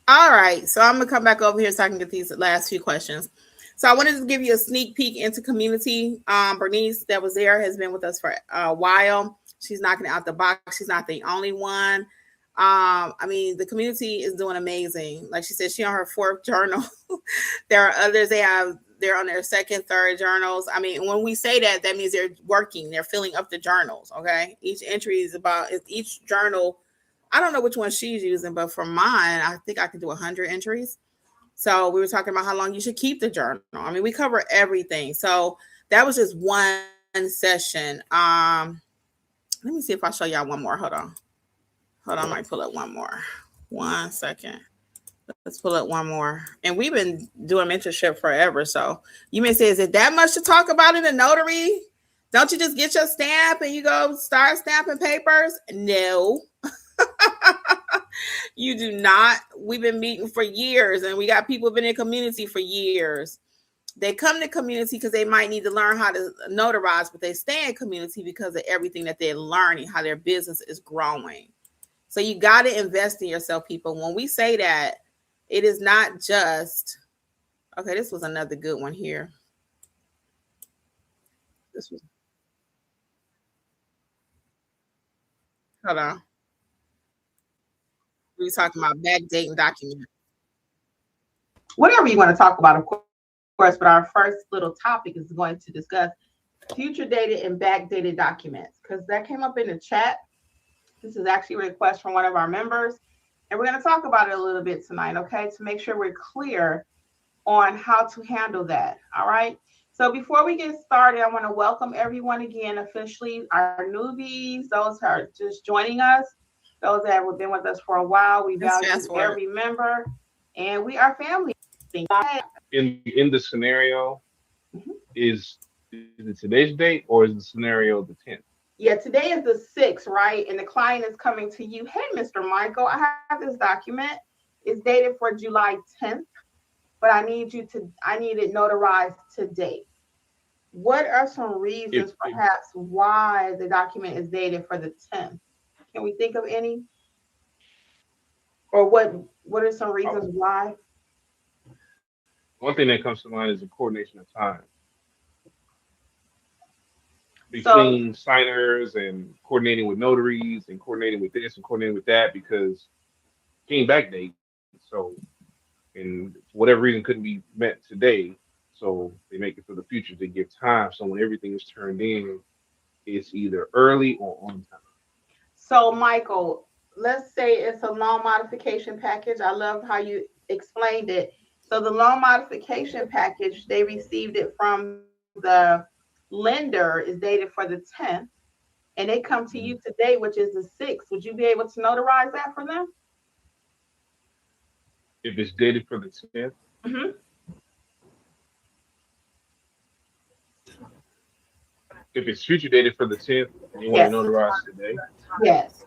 Speaker 2: All right, so I'm gonna come back over here so I can get these last few questions. So I wanted to give you a sneak peek into community. Bernice, that was there, has been with us for a while. She's knocking out the box. She's not the only one. I mean, the community is doing amazing. Like she said, she on her 4th journal. There are others, they're on their 2nd, 3rd journals. I mean, when we say that, that means they're working, they're filling up the journals, okay? Each entry is each journal, I don't know which one she's using, but for mine, I think I can do 100 entries. So we were talking about how long you should keep the journal. I mean, we cover everything. So that was just one session. Let me see if I show y'all one more. Hold on, I might pull up one more. 1 second. Let's pull up one more. And we've been doing mentorship forever. So you may say, is it that much to talk about in a notary? Don't you just get your stamp and you go start stamping papers? No. You do not. We've been meeting for years, and we got people who've been in community for years. They come to community because they might need to learn how to notarize, but they stay in community because of everything that they're learning, how their business is growing. So you got to invest in yourself, people. When we say that, it is not just, okay, this was another good one here. Hold on. We were talking about backdating documents.
Speaker 3: Whatever you want to talk about, of course, but our first little topic is going to discuss future dated and backdated documents, because that came up in the chat. This is actually a request from one of our members. And we're going to talk about it a little bit tonight, okay, to make sure we're clear on how to handle that. All right. So before we get started, I want to welcome everyone again officially, our newbies, those who are just joining us, those that have been with us for a while. We value every member, and we are family.
Speaker 6: In the scenario, is it today's date or is the scenario the 10th?
Speaker 3: Yeah, today is the 6th, right? And the client is coming to you. Hey, Mr. Michael, I have this document. It's dated for July 10th, but I need it notarized today. What are some reasons perhaps why the document is dated for the 10th? Can we think of any? Or what are some reasons why?
Speaker 6: One thing that comes to mind is the coordination of time between signers and coordinating with notaries and coordinating with this and coordinating with that, because came back date. So, and for whatever reason couldn't be met today. So they make it for the future to give time. So when everything is turned in, it's either early or on time.
Speaker 3: So Michael, let's say it's a loan modification package. I love how you explained it. So the loan modification package, they received it from the lender, is dated for the 10th, and they come to you today, which is the 6th. Would you be able to notarize that for them?
Speaker 6: If it's dated for the 10th?
Speaker 3: Mm-hmm.
Speaker 6: If it's future dated for the 10th, and you want to notarize today?
Speaker 3: Yes.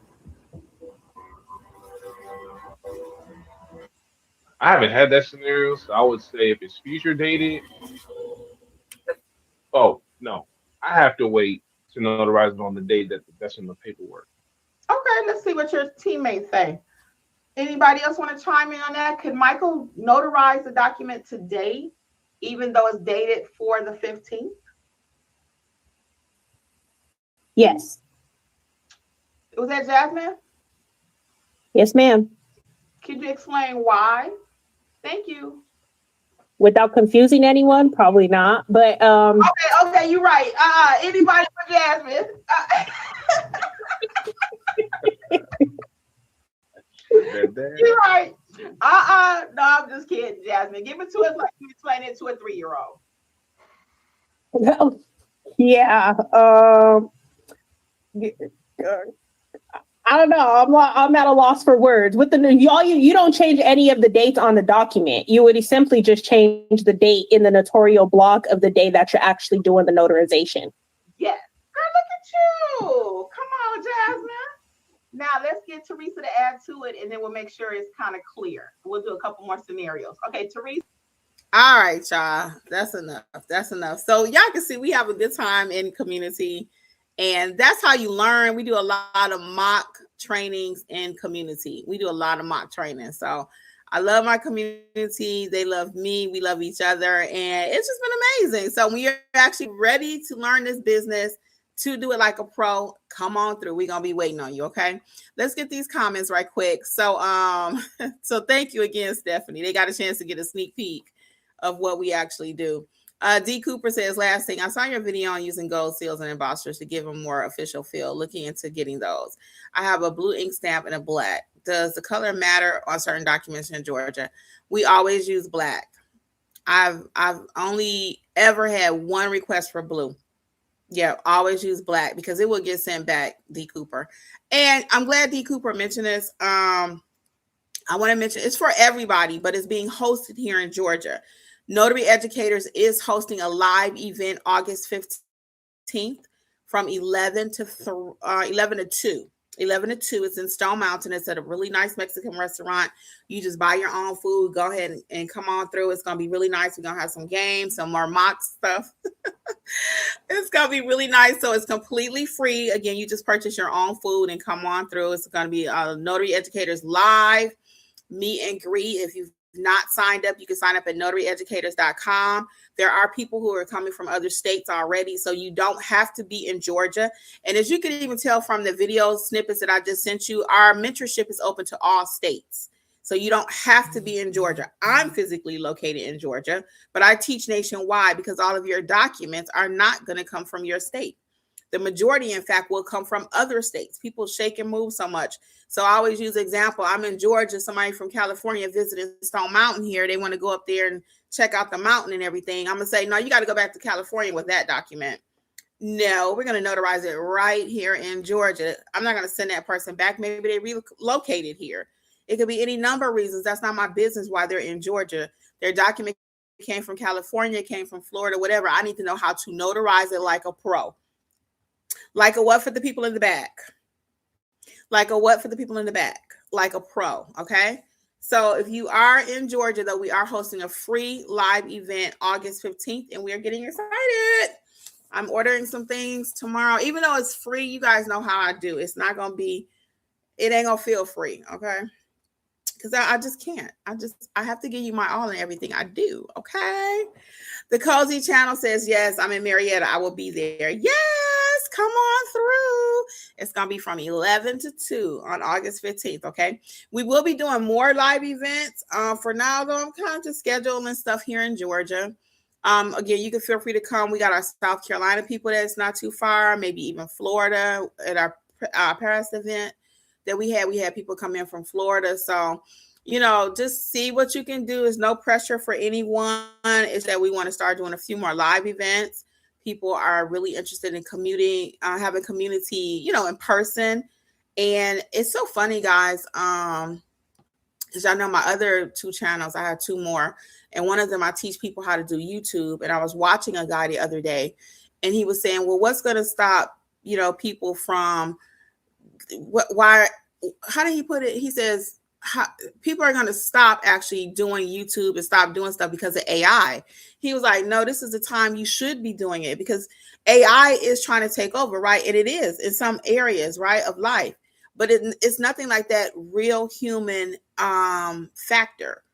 Speaker 6: I haven't had that scenario, so I would say if it's future dated, no, I have to wait to notarize it on the day that's in the paperwork.
Speaker 3: Okay, let's see what your teammates say. Anybody else want to chime in on that? Could Michael notarize the document today, even though it's dated for the 15th?
Speaker 7: Yes.
Speaker 3: Was that Jasmine?
Speaker 7: Yes, ma'am.
Speaker 3: Could you explain why? Thank you.
Speaker 7: Without confusing anyone, probably not. But
Speaker 3: Okay, you're right. Anybody for Jasmine? You're right. No, I'm just kidding, Jasmine. Give it to us like you explain it to a 3-year-old.
Speaker 7: Yeah. I don't know. I'm at a loss for words. With the you don't change any of the dates on the document. You would simply just change the date in the notarial block of the day that you're actually doing the notarization.
Speaker 3: Yes. Girl, look at you. Come on, Jasmine. Now let's get Teresa to add to it, and then we'll make sure it's kind of clear. We'll do a couple more scenarios. Okay, Teresa.
Speaker 2: All right, y'all. That's enough. So y'all can see we have a good time in community. And that's how you learn. We do a lot of mock trainings in community. We do a lot of mock training. So I love my community. They love me. We love each other. And it's just been amazing. So when you're actually ready to learn this business, to do it like a pro, come on through. We're going to be waiting on you, okay? Let's get these comments right quick. So so thank you again, Stephanie. They got a chance to get a sneak peek of what we actually do. D. Cooper says, last thing, I saw your video on using gold seals and embossers to give a more official feel. Looking into getting those. I have a blue ink stamp and a black. Does the color matter on certain documents in Georgia? We always use black. I've only ever had one request for blue. Yeah, always use black because it will get sent back, D. Cooper. And I'm glad D. Cooper mentioned this. I want to mention it's for everybody, but it's being hosted here in Georgia. Notary Educators is hosting a live event August 15th from 11 to 2. 11 to 2. It's in Stone Mountain. It's at a really nice Mexican restaurant. You just buy your own food. Go ahead and come on through. It's going to be really nice. We're going to have some games, some more mock stuff. It's going to be really nice. So it's completely free. Again, you just purchase your own food and come on through. It's going to be Notary Educators live meet and greet. If you've not signed up, you can sign up at notaryeducators.com. There are people who are coming from other states already, so you don't have to be in Georgia. And as you can even tell from the video snippets that I just sent you, our mentorship is open to all states. So you don't have to be in Georgia. I'm physically located in Georgia, but I teach nationwide because all of your documents are not going to come from your state. The majority, in fact, will come from other states. People shake and move so much. So I always use the example. I'm in Georgia. Somebody from California visited Stone Mountain here. They want to go up there and check out the mountain and everything. I'm going to say, no, you got to go back to California with that document. No, we're going to notarize it right here in Georgia. I'm not going to send that person back. Maybe they relocated here. It could be any number of reasons. That's not my business why they're in Georgia. Their document came from California, came from Florida, whatever. I need to know how to notarize it like a pro. Like a what for the people in the back? Like a what for the people in the back? Like a pro, okay? So if you are in Georgia, though, we are hosting a free live event August 15th, and we are getting excited. I'm ordering some things tomorrow. Even though it's free, you guys know how I do. It's not going to be, it ain't going to feel free, okay? Because I just can't. I have to give you my all in everything I do, okay? The Cozy Channel says, yes, I'm in Marietta. I will be there. Yes, come on through. It's going to be from 11 to 2 on August 15th, okay? We will be doing more live events. For now, though, I'm kind of just scheduling stuff here in Georgia. Again, you can feel free to come. We got our South Carolina people that's not too far, maybe even Florida at our Paris event that we had people come in from Florida. So, just see what you can do. There's no pressure for anyone. It's that we want to start doing a few more live events. People are really interested in commuting, having community, in person. And it's so funny, guys. As y'all know, my other 2 channels, I have 2 more. And one of them, I teach people how to do YouTube. And I was watching a guy the other day, and he was saying, well, what's going to stop, people from how did he put it? He says, people are going to stop actually doing YouTube and stop doing stuff because of AI. He was like, no, this is the time you should be doing it because AI is trying to take over, right? And it is in some areas, right, of life. But it's nothing like that real human factor.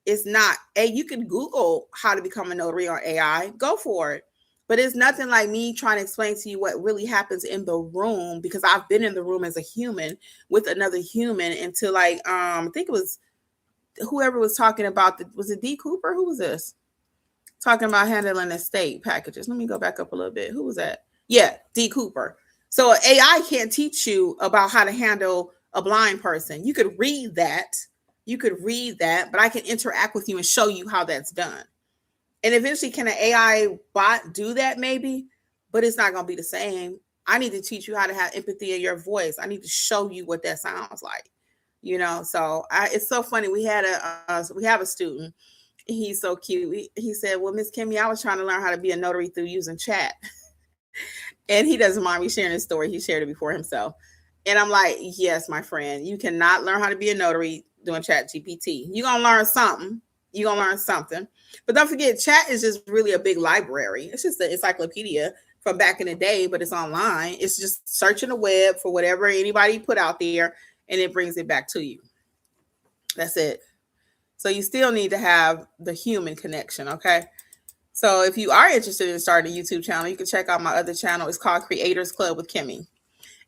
Speaker 2: It's not. You can Google how to become a notary on AI. Go for it. But it's nothing like me trying to explain to you what really happens in the room because I've been in the room as a human with another human until I think it was whoever was talking about was it D. Cooper? Who was this? Talking about handling estate packages. Let me go back up a little bit. Who was that? Yeah, D. Cooper. So AI can't teach you about how to handle a blind person. You could read that, but I can interact with you and show you how that's done. And eventually, can an AI bot do that? Maybe, but it's not going to be the same. I need to teach you how to have empathy in your voice. I need to show you what that sounds like, So it's so funny. We have a student. He's so cute. He said, "Well, Miss Kimmi, I was trying to learn how to be a notary through using chat." And he doesn't mind me sharing his story. He shared it before himself. And I'm like, yes, my friend, you cannot learn how to be a notary doing Chat GPT. You're going to learn something. But don't forget, chat is just really a big library. It's just an encyclopedia from back in the day, but it's online. It's just searching the web for whatever anybody put out there, and it brings it back to you. That's it. So you still need to have the human connection, okay? So if you are interested in starting a YouTube channel, you can check out my other channel. It's called Creators Club with Kimmi.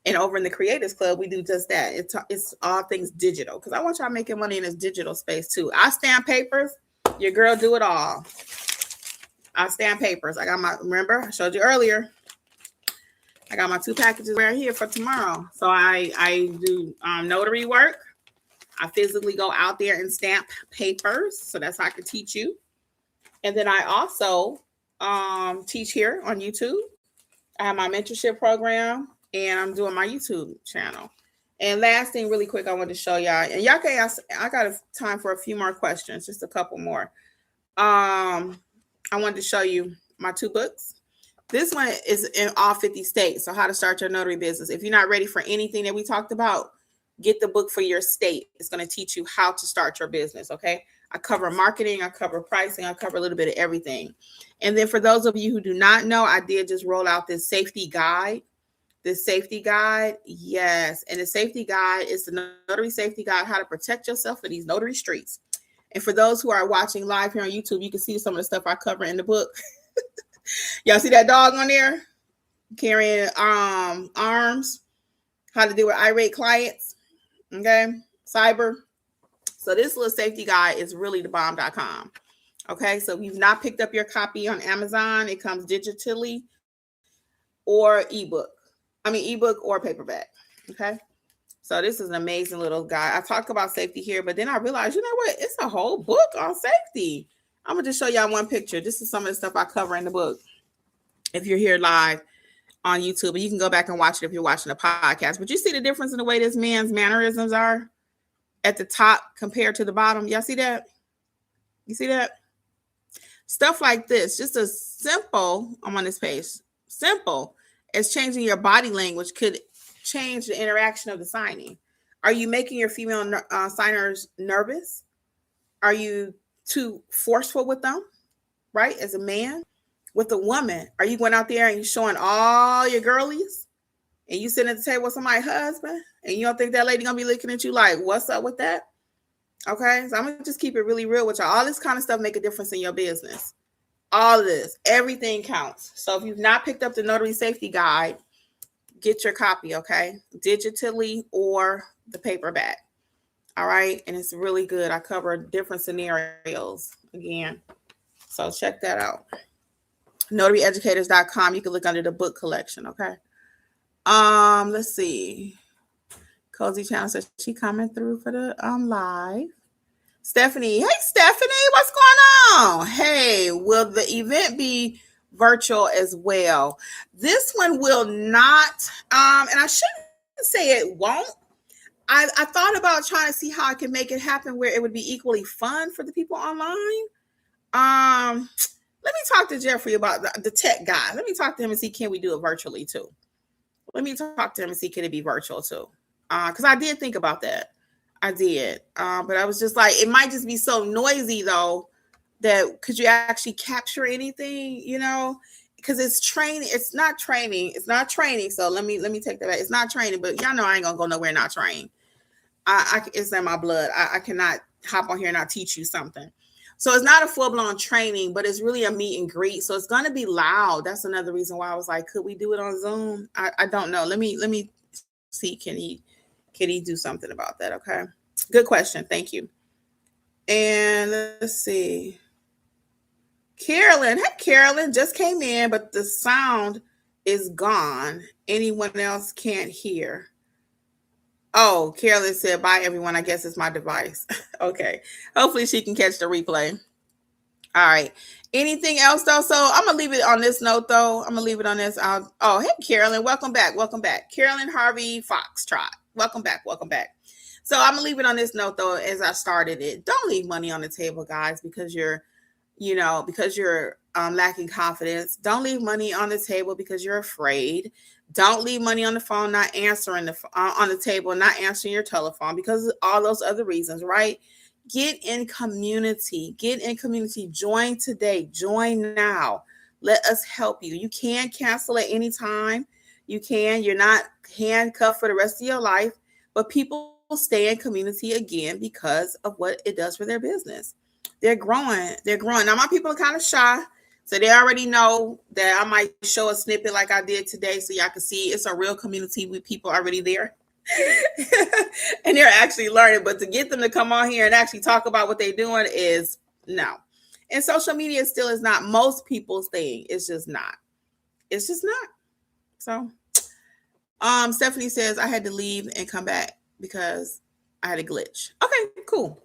Speaker 2: And over in the Creators Club, we do just that. It's all things digital because I want y'all making money in this digital space too. I stamp papers. Your girl do it all. I stamp papers. Remember, I showed you earlier. I got my 2 packages right here for tomorrow. So I do notary work. I physically go out there and stamp papers. So that's how I can teach you. And then I also teach here on YouTube. I have my mentorship program. And I'm doing my YouTube channel. And last thing really quick I wanted to show y'all. And y'all can ask, I got time for a few more questions, just a couple more. I wanted to show you my 2 books. This one is in all 50 states. So how to start your notary business. If you're not ready for anything that we talked about, get the book for your state. It's going to teach you how to start your business, okay? I cover marketing, I cover pricing, I cover a little bit of everything. And then for those of you who do not know, I did just roll out this safety guide. Yes. And the safety guide is the notary safety guide, how to protect yourself in these notary streets. And for those who are watching live here on YouTube, you can see some of the stuff I cover in the book. Y'all see that dog on there carrying arms, how to deal with irate clients. Okay. Cyber. So this little safety guide is really thebomb.com. Okay. So if you've not picked up your copy on Amazon, it comes digitally or ebook. ebook or paperback. Okay. So this is an amazing little guide. I talk about safety here, but then I realized, you know what? It's a whole book on safety. I'm going to just show y'all one picture. This is some of the stuff I cover in the book. If you're here live on YouTube, and you can go back and watch it if you're watching the podcast. But you see the difference in the way this man's mannerisms are at the top compared to the bottom. Y'all see that? You see that? Stuff like this, just a simple, I'm on this page, simple as changing your body language could change the interaction of the signing. Are you making your female signers nervous? Are you too forceful with them, right? As a man. With a woman, are you going out there and you showing all your girlies and you sitting at the table with somebody's husband and you don't think that lady gonna be looking at you like, what's up with that? Okay, so I'm gonna just keep it really real with y'all. All this kind of stuff make a difference in your business. All of this, everything counts. So if you've not picked up the Notary Safety Guide, get your copy, okay? Digitally or the paperback. All right, and it's really good. I cover different scenarios again. So check that out. NotaryEducators.com. You can look under the book collection, okay? Let's see. Cozy Channel says she coming through for the live. Stephanie. Hey, Stephanie, what's going on? Hey, will the event be virtual as well? This one will not, and I shouldn't say it won't. I thought about trying to see how I can make it happen where it would be equally fun for the people online. Let me talk to Jeffrey about the tech guy. Let me talk to him and see, can we do it virtually too? Let me talk to him and see, can it be virtual too? Because I did think about that. I did. But I was just like, it might just be so noisy though, that could you actually capture anything, you know? Because it's training. It's not training. It's not training. So let me take that back. It's not training, but y'all know I ain't gonna go nowhere not trained. It's in my blood. I cannot hop on here and not teach you something. So it's not a full-blown training, but it's really a meet and greet. So it's going to be loud. That's another reason why I was like, could we do it on Zoom? I don't know. Let me see. Can he do something about that? Okay. Good question. Thank you. And let's see. Carolyn. Hey, Carolyn, just came in, but the sound is gone. Anyone else can't hear. Oh, Carolyn said, bye, everyone. I guess it's my device. Okay. Hopefully she can catch the replay. All right. Anything else, though? So I'm going to leave it on this note, though. I'm going to leave it on this. Oh, hey, Carolyn. Welcome back. Welcome back. Carolyn Harvey Foxtrot. Welcome back. Welcome back. So I'm going to leave it on this note, though, as I started it. Don't leave money on the table, guys, because you're lacking confidence. Don't leave money on the table because you're afraid. Don't leave money on the phone, not answering on the table, not answering your telephone because of all those other reasons, right? Get in community. Get in community. Join today. Join now. Let us help you. You can cancel at any time. You can. You're not handcuffed for the rest of your life, but people stay in community again because of what it does for their business. They're growing. They're growing. Now, my people are kind of shy. So they already know that I might show a snippet like I did today so y'all can see it's a real community with people already there. And they're actually learning. But to get them to come on here and actually talk about what they're doing is no. And social media still is not most people's thing. It's just not. It's just not. So Stephanie says I had to leave and come back because I had a glitch. Okay, cool.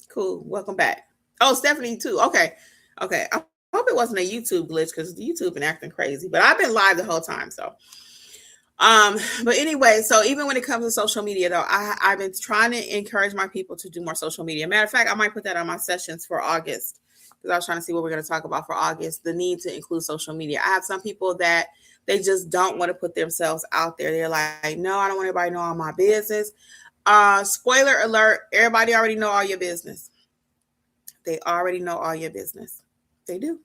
Speaker 2: Cool. Welcome back. Oh, Stephanie too. Okay. I hope it wasn't a YouTube glitch because YouTube been acting crazy, but I've been live the whole time. So, but anyway, so even when it comes to social media though, I've been trying to encourage my people to do more social media. Matter of fact, I might put that on my sessions for August because I was trying to see what we're going to talk about for August, the need to include social media. I have some people that they just don't want to put themselves out there. They're like, no, I don't want everybody to know all my business. Spoiler alert, everybody already know all your business. They already know all your business. They do.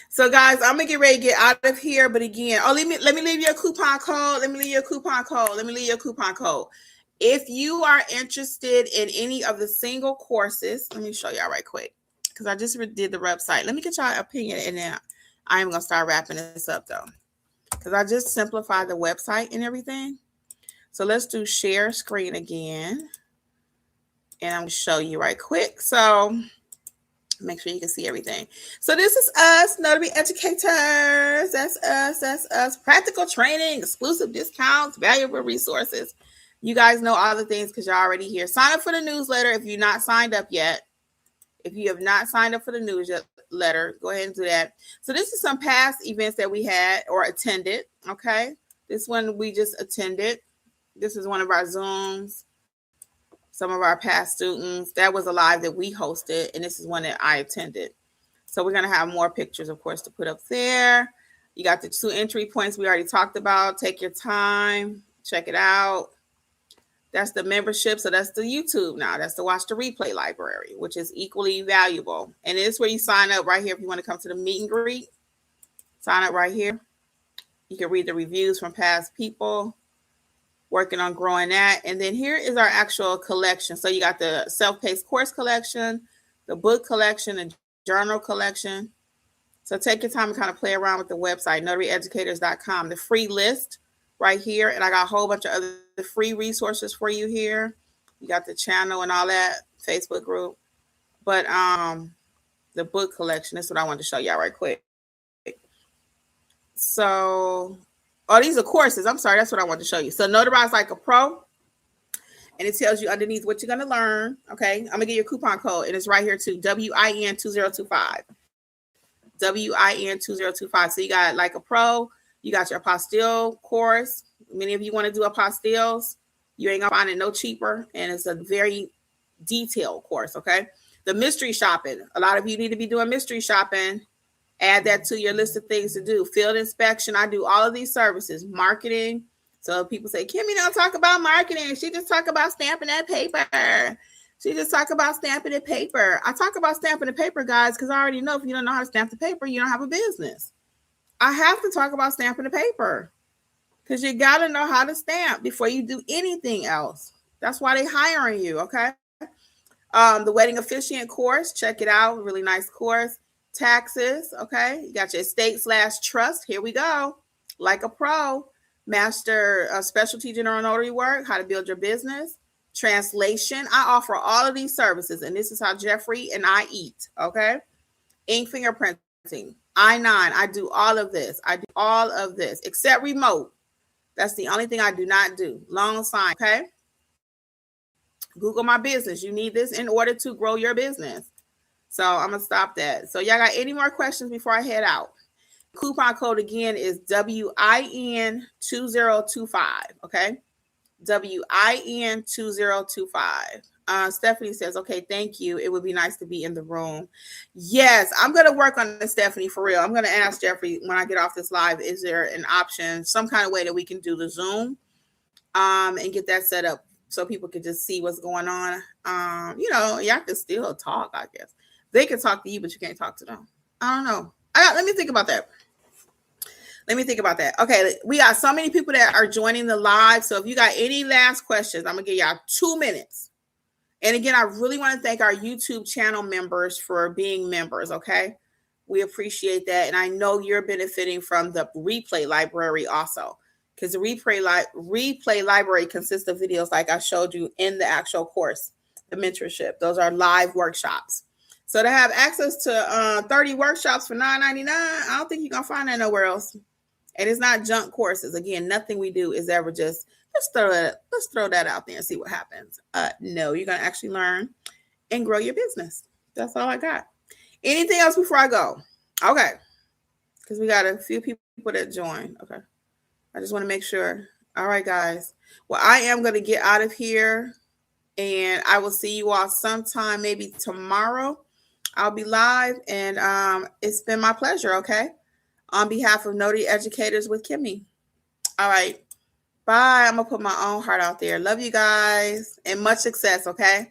Speaker 2: So guys, I'm gonna get ready to get out of here. But again, let me leave you a coupon code. If you are interested in any of the single courses, let me show y'all right quick because I just did the website. Let me get y'all opinion, and then I am gonna start wrapping this up though, because I just simplified the website and everything. So let's do share screen again, and I'm gonna show you right quick. So Make sure you can see everything. So this is us, Notary Educators. That's us. Practical training, exclusive discounts, valuable resources. You guys know all the things because you're already here. Sign up for the newsletter if you're not signed up yet. If you have not signed up for the newsletter, go ahead and do that. So this is some past events that we had or attended, okay? This one we just attended. This is one of our Zooms. Some of our past students. That was a live that we hosted, and this is one that I attended. So we're going to have more pictures, of course, to put up there. You got the 2 entry points we already talked about. Take your time. Check it out. That's the membership. So that's the YouTube now. That's the Watch the Replay library, which is equally valuable. And it's where you sign up right here if you want to come to the meet and greet. Sign up right here. You can read the reviews from past people. Working on growing that. And then here is our actual collection. So you got the self-paced course collection, the book collection, and journal collection. So take your time and kind of play around with the website, notaryeducators.com, the free list right here. And I got a whole bunch of other free resources for you here. You got the channel and all that, Facebook group. But the book collection, that's what I wanted to show y'all right quick. So... oh, these are courses. I'm sorry. That's what I wanted to show you. So Notarize Like a Pro. And it tells you underneath what you're going to learn. Okay. I'm going to give you a coupon code. And it's right here too. WIN2025. WIN2025. So you got Like a Pro. You got your apostille course. Many of you want to do apostilles. You ain't going to find it no cheaper. And it's a very detailed course. Okay. The mystery shopping. A lot of you need to be doing mystery shopping. Add that to your list of things to do. Field inspection. I do all of these services. Marketing. So people say, Kimmi don't talk about marketing. She just talk about stamping that paper. She just talk about stamping the paper. I talk about stamping the paper, guys, because I already know if you don't know how to stamp the paper, you don't have a business. I have to talk about stamping the paper because you got to know how to stamp before you do anything else. That's why they hiring you, okay? The wedding officiant course. Check it out. Really nice course. Taxes, okay? You got your estate/trust. Here we go. Like a Pro. Master specialty general notary work, how to build your business. Translation. I offer all of these services, and this is how Jeffrey and I eat, okay? Ink fingerprinting. I-9. I do all of this. I do all of this, except remote. That's the only thing I do not do. Loan sign, okay? Google my business. You need this in order to grow your business. So I'm going to stop that. So y'all got any more questions before I head out? Coupon code again is WIN2025. Okay. WIN2025. Stephanie says, okay, thank you. It would be nice to be in the room. Yes, I'm going to work on this, Stephanie, for real. I'm going to ask Jeffrey when I get off this live, is there an option, some kind of way that we can do the Zoom and get that set up so people can just see what's going on? Y'all can still talk, I guess. They can talk to you, but you can't talk to them. I don't know. Let me think about that. Okay, we got so many people that are joining the live. So if you got any last questions, I'm going to give y'all 2 minutes. And again, I really want to thank our YouTube channel members for being members, okay? We appreciate that. And I know you're benefiting from the replay library also, because the replay library consists of videos like I showed you in the actual course, the mentorship. Those are live workshops. So to have access to 30 workshops for $9.99, I don't think you're going to find that nowhere else. And it's not junk courses. Again, nothing we do is ever just, let's throw that out there and see what happens. No, you're going to actually learn and grow your business. That's all I got. Anything else before I go? Okay. Because we got a few people that join. Okay. I just want to make sure. All right, guys. Well, I am going to get out of here. And I will see you all sometime, maybe tomorrow. I'll be live, and it's been my pleasure, okay? On behalf of Notary Educators with Kimmi. All right. Bye. I'm going to put my own heart out there. Love you guys, and much success, okay?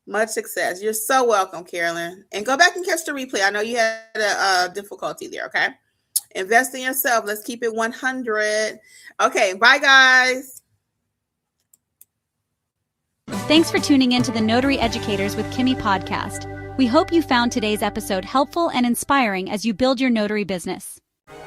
Speaker 2: Much success. You're so welcome, Carolyn. And go back and catch the replay. I know you had a difficulty there, okay? Invest in yourself. Let's keep it 100. Okay, bye, guys.
Speaker 1: Thanks for tuning in to the Notary Educators with Kimmi podcast. We hope you found today's episode helpful and inspiring as you build your notary business.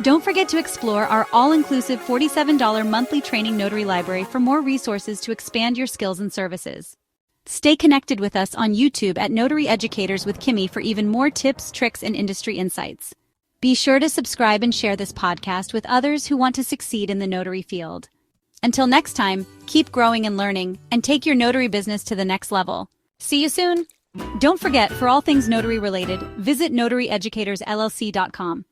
Speaker 1: Don't forget to explore our all-inclusive $47 monthly training notary library for more resources to expand your skills and services. Stay connected with us on YouTube at Notary Educators with Kimmi for even more tips, tricks, and industry insights. Be sure to subscribe and share this podcast with others who want to succeed in the notary field. Until next time, keep growing and learning, and take your notary business to the next level. See you soon! Don't forget, for all things notary related, visit notaryeducatorsllc.com.